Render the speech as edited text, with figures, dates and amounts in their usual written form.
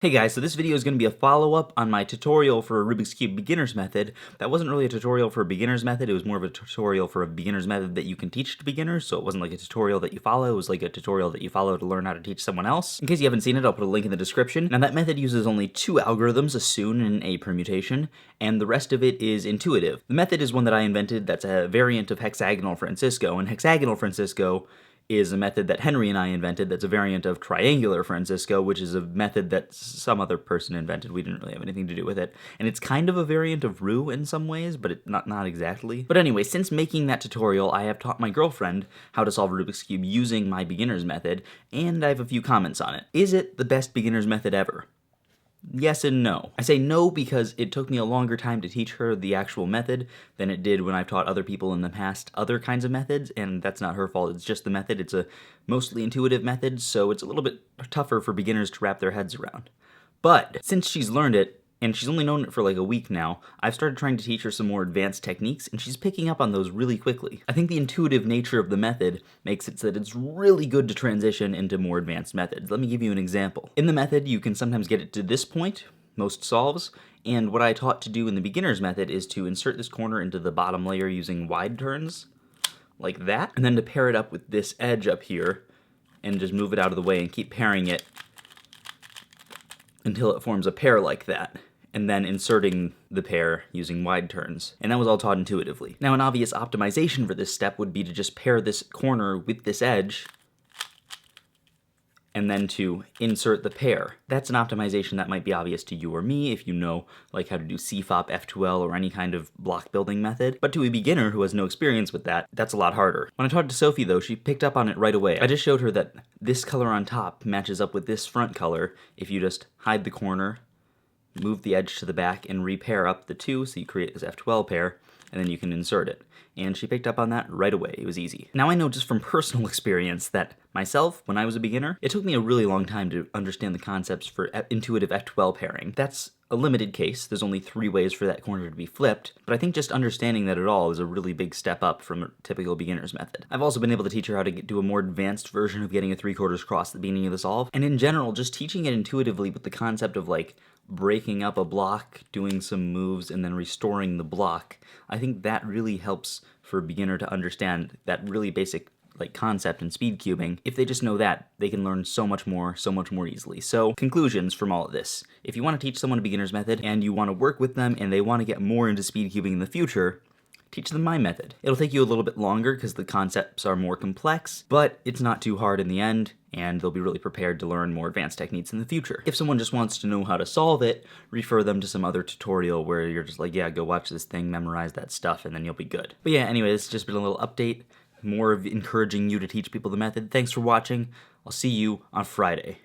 Hey guys, so this video is going to be a follow-up on my tutorial for a Rubik's Cube beginner's method. That wasn't really a tutorial for a beginner's method, it was more of a tutorial for a beginner's method that you can teach to beginners, so it wasn't like a tutorial that you follow, it was like a tutorial that you follow to learn how to teach someone else. In case you haven't seen it, I'll put a link in the description. Now that method uses only 2 algorithms, a SUN and a permutation, and the rest of it is intuitive. The method is one that I invented that's a variant of Hexagonal Francisco, and Hexagonal Francisco is a method that Henry and I invented that's a variant of Triangular Francisco, which is a method that some other person invented. We didn't really have anything to do with it. And it's kind of a variant of Roux in some ways, but not exactly. But anyway, since making that tutorial, I have taught my girlfriend how to solve a Rubik's Cube using my beginner's method, and I have a few comments on it. Is it the best beginner's method ever? Yes and no. I say no because it took me a longer time to teach her the actual method than it did when I've taught other people in the past other kinds of methods, and that's not her fault, it's just the method. It's a mostly intuitive method, so it's a little bit tougher for beginners to wrap their heads around. But since she's learned it, and she's only known it for like a week now, I've started trying to teach her some more advanced techniques, and she's picking up on those really quickly. I think the intuitive nature of the method makes it so that it's really good to transition into more advanced methods. Let me give you an example. In the method, you can sometimes get it to this point, most solves, and what I taught to do in the beginner's method is to insert this corner into the bottom layer using wide turns, like that, and then to pair it up with this edge up here, and just move it out of the way and keep pairing it until it forms a pair like that, and then inserting the pair using wide turns. And that was all taught intuitively. Now, an obvious optimization for this step would be to just pair this corner with this edge, and then to insert the pair. That's an optimization that might be obvious to you or me if you know like how to do CFOP, F2L, or any kind of block building method. But to a beginner who has no experience with that, that's a lot harder. When I taught it to Sophie though, she picked up on it right away. I just showed her that this color on top matches up with this front color if you just hide the corner, move the edge to the back, and repair up the two so you create this F12 pair, and then you can insert it. And she picked up on that right away. It was easy. Now I know just from personal experience that myself, when I was a beginner, it took me a really long time to understand the concepts for intuitive F12 pairing. That's a limited case. There's only 3 ways for that corner to be flipped, but I think just understanding that at all is a really big step up from a typical beginner's method. I've also been able to teach her how to do a more advanced version of getting a 3/4 cross at the beginning of the solve, and in general, just teaching it intuitively with the concept of like breaking up a block, doing some moves, and then restoring the block. I think that really helps for a beginner to understand that really basic like concept in speed cubing. If they just know that, they can learn so much more easily. So, conclusions from all of this. If you want to teach someone a beginner's method and you want to work with them and they want to get more into speed cubing in the future, teach them my method. It'll take you a little bit longer because the concepts are more complex, but it's not too hard in the end, and they'll be really prepared to learn more advanced techniques in the future. If someone just wants to know how to solve it, refer them to some other tutorial where you're just like, yeah, go watch this thing, memorize that stuff, and then you'll be good. But yeah, anyway, this has just been a little update, more of encouraging you to teach people the method. Thanks for watching. I'll see you on Friday.